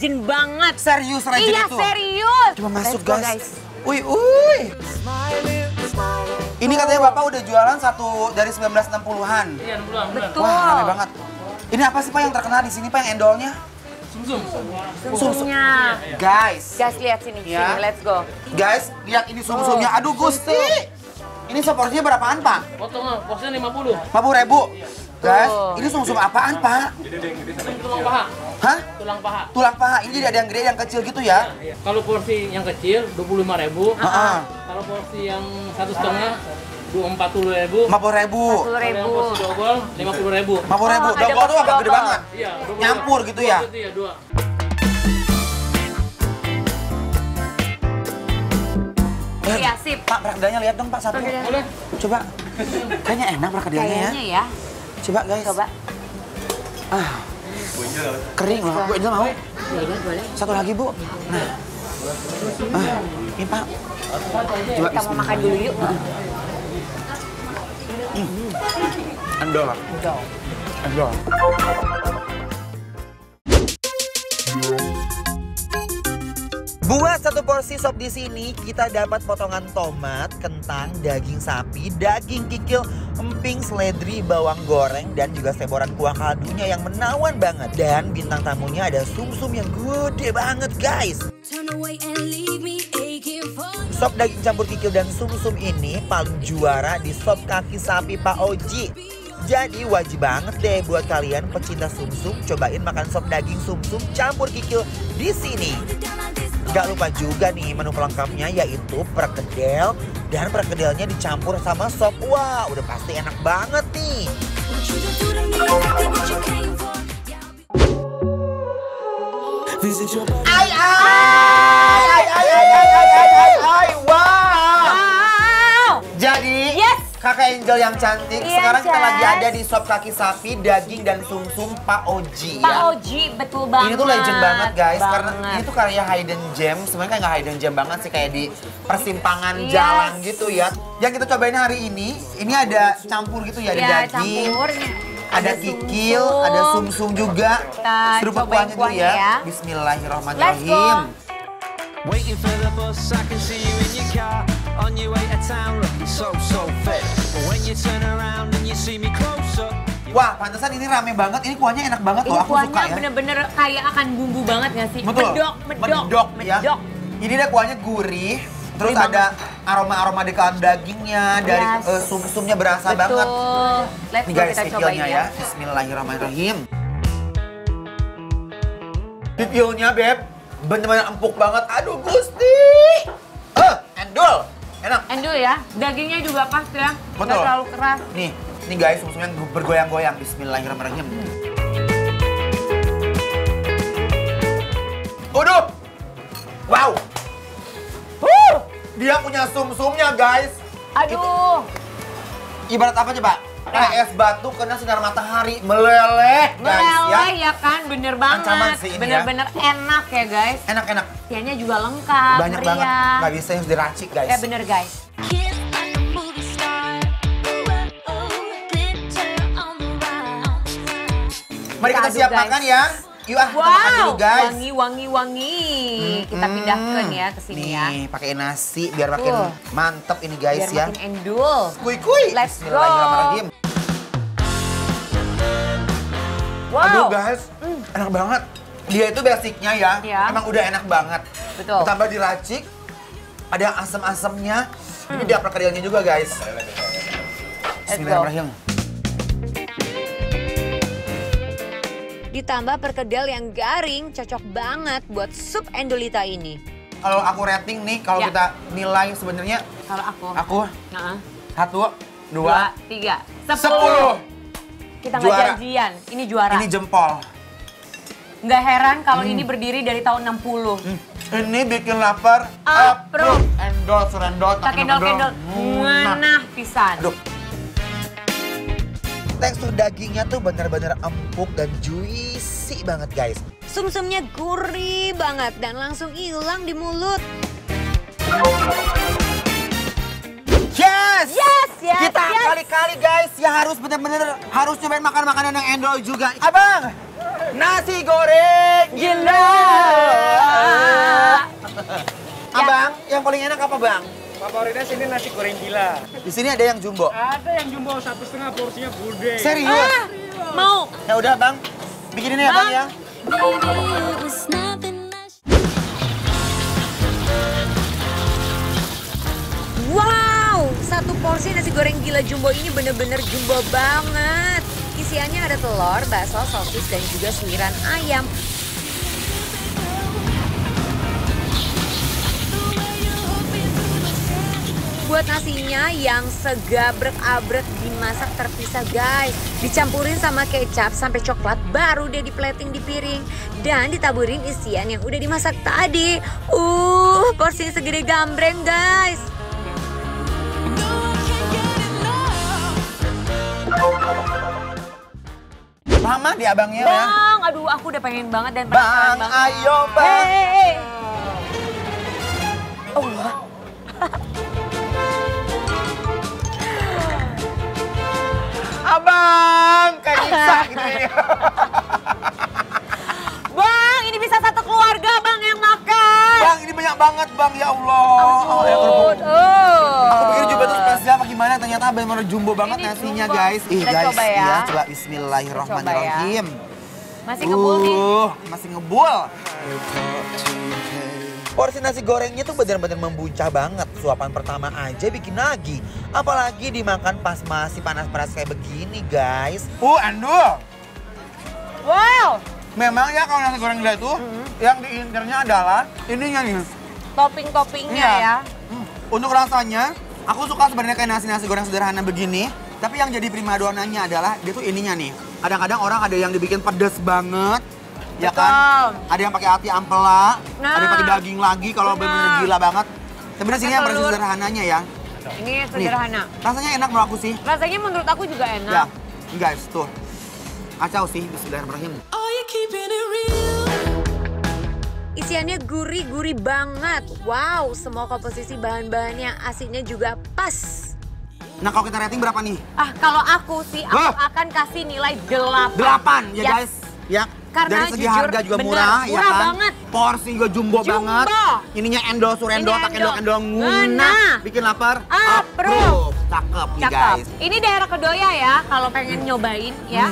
legend banget. Serius legend iya, itu? Iya serius. Coba masuk Let's go, guys. Uy. Ini katanya Bapak udah jualan satu dari 1960-an. Iya, 60-an. Betul. Wah, rame banget. Ini apa sih Pak yang terkenal di sini Pak yang endolnya? Sumsum. Sumsumnya. Guys. Guys lihat sini, Ya. sini, let's go. Guys, lihat ini sumsumnya. Aduh Gusti. Ini seporsinya berapaan Pak? Potongan, porsinya 50. 50.000. Guys, ini sumsum apaan Pak? Tulang paha. Hah? Tulang paha. Tulang paha. Ini ada yang gede, yang kecil gitu ya? Iya. Kalau porsi yang kecil 25.000. Heeh. Kalau porsi yang 1,5 40.000. 50.000. Kalau yang porsi double 50.000. 50.000. Oh, ada Double tuh porsi agak gede double. banget. Iya, double Nyampur dua. gitu ya? Dua gitu ya, dua. Iya, sip. Pak, perkedilnya lihat dong Pak satu. Boleh. Coba. Kayaknya enak perkedilnya ya. Kayaknya ya. Coba guys. Coba. Ah. Kering loh. Bu Angel mau? Boleh, boleh. Satu lagi Bu. Nah. Ah, ini Pak. Coba Kita mau makan dulu yuk. endol. Endol. Buat satu porsi sop di sini kita dapat potongan tomat, kentang, daging sapi, daging kikil, emping, seledri, bawang goreng, dan juga seboran kuah kaldunya yang menawan banget. Dan bintang tamunya ada sumsum yang gede banget guys. Sop daging campur kikil dan sumsum ini paling juara di sop kaki sapi Pak Oji. Jadi wajib banget deh buat kalian pecinta sumsum cobain makan sop daging sumsum campur kikil di sini. Gak lupa juga nih menu pelengkapnya yaitu perkedel dan perkedelnya dicampur sama sop. Wah, udah pasti enak banget nih. Wow. Jadi Kakak Angel yang cantik, Iya, sekarang kita Jas. lagi ada di sop kaki sapi, daging dan sumsum Pak Oji Pak ya. Oji, betul banget. Ini tuh legend banget guys, karena Banget. ini tuh kayak hidden gem. Sebenarnya kayak nggak hidden gem banget sih, kayak di persimpangan Yes. jalan gitu ya. Yang kita cobain hari ini ada campur gitu ya, ada Ya, daging, campur. ada kikil, sumsum. ada sumsum juga. Kita Seruput cobain kuahnya dulu kuahnya ya. ya. Bismillahirrahmanirrahim. Waiting for the bus, I can see you in your car. On your way to town, looking so fit. But when you turn around and you see me close up. Wah, pantesan ini rame banget. Ini kuahnya enak banget loh, Ini aku suka kuahnya ya. bener-bener kayak akan bumbu banget gak sih? Betul. Medok Ya. medok. Ini deh kuahnya gurih. Terus Gurih ada aroma-aroma di dalam dagingnya, dari Yes. sumsumnya berasa banget. Betul. Let's Nih go guys, kita cobain kikilnya ya. ya. Bismillahirrahmanirrahim. Kikilnya Beb, bener-bener empuk banget. Aduh Gusti. Endol. Enak. Endul ya, dagingnya juga pas ya. Betul. Nggak terlalu keras. Nih guys, sumsumnya bergoyang-goyang. Bismillahirrahmanirrahim. Udah. Wow. Dia punya sumsumnya guys. Aduh. Ibarat apa coba? Kayak es batu kena sinar matahari, meleleh guys ya. Meleleh ya kan, bener banget. Ancaman sih ini ya. Bener-bener enak ya guys. Enak-enak. Isiannya juga lengkap, Banyak banget. meriah. Gak bisa harus diracik guys. Ya bener guys. Mari kita Aduh, siap guys. makan ya. Yuk kita makan dulu guys. Wangi. Kita pindahkan ya ke sini ya. Nih, pakai nasi biar makin Tuh. mantep ini guys Biar ya. makin endul. Kuy-kuy. Let's go. Bismillahirrahmanirrahim. Wow. Aduh guys, enak banget. Dia itu basicnya ya, Iya. emang udah enak banget. Betul. Ditambah diracik, ada asam-asamnya. Ini dia perkedilnya juga guys. Bismillahirrahmanirrahim. Ditambah perkedel yang garing, cocok banget buat sup endolita ini. Kalau aku rating nih, kalau Ya. kita nilai sebenarnya Kalau aku. aku Nah, 1, 2, 2, 3, 10. Kita nggak Juara. janjian, ini juara. Ini jempol. Nggak heran kalau ini berdiri dari tahun 60. Ini bikin lapar. Approve. Endol, surendol, Tak kendol-kendol. Mana pisan. Aduh. Tekstur dagingnya tuh bener-bener empuk dan juicy banget guys. Sumsumnya gurih banget dan langsung hilang di mulut. Yes! Yes. Kita kali-kali guys ya harus bener-bener harus cobain makan makanan yang endol juga. Abang, nasi goreng Gila. yang paling enak apa bang? Favoritnya sini nasi goreng gila. Di sini ada yang jumbo. Ada yang jumbo 1,5 porsinya gede. Serius? Mau. Ya udah bang, bikinin ya bang ya. Wow, satu porsi nasi goreng gila jumbo ini bener-bener jumbo banget. Isiannya ada telur, bakso, sosis, dan juga suiran ayam. Buat nasinya yang segabrek-abrek dimasak terpisah guys. Dicampurin sama kecap sampai coklat baru deh diplating di piring. Dan ditaburin isian yang udah dimasak tadi. Porsinya segede gambreng guys. Mama di abangnya ya. Bang, aduh aku udah pengen banget dan Bang, penasaran banget. ayo bang. Hey. Abang, kayak bisa gitu ya. Bang, ini bisa satu keluarga bang yang makan. Bang, ini banyak banget bang, ya Allah. Ya Ampun. Aku pikir jumbo itu spesial apa gimana, ternyata benar-benar jumbo banget Ini nasinya jumbo. guys. Ih Kita guys, coba ya. coba bismillahirrahmanirrahim. Masih ngebul nih. Masih ngebul. Porsi nasi gorengnya tuh benar-benar membuncah banget. Suapan pertama aja bikin lagi. Apalagi dimakan pas masih panas-panas kayak begini guys. Andul. Wow. Memang ya kalau nasi goreng gila itu yang di intinya adalah ininya nih. Topping-toppingnya Iya. ya. Untuk rasanya, aku suka sebenarnya kayak nasi goreng sederhana begini. Tapi yang jadi primadonanya adalah dia tuh ininya nih. Kadang-kadang orang ada yang dibikin pedes banget. Ya kan? Ada yang pakai ati ampela, ada yang pakai daging lagi kalau benar-benar gila banget. Sebenarnya sini yang paling sederhananya ya. Ini sederhana. Rasanya enak menurut aku sih. Rasanya menurut aku juga enak. Ya, guys, tuh. Kacau sih, bismillahirrahmanirrahim. Isiannya gurih-gurih banget. Wow, semua komposisi bahan-bahannya asinnya juga pas. Nah, kalau kita rating berapa nih? Kalau aku sih, aku akan kasih nilai 8. 8 ya Yes. guys. Ya. Karena dari segi jujur, harga juga bener, murah, ya murah kan? banget. Porsi juga jumbo banget. Ininya endol, surendol, Ini tak endol, endol. nguna. Ngena. Bikin lapar. Approve. Cakep nih Cakep. guys. Ini daerah Kedoya ya, kalau pengen nyobain ya.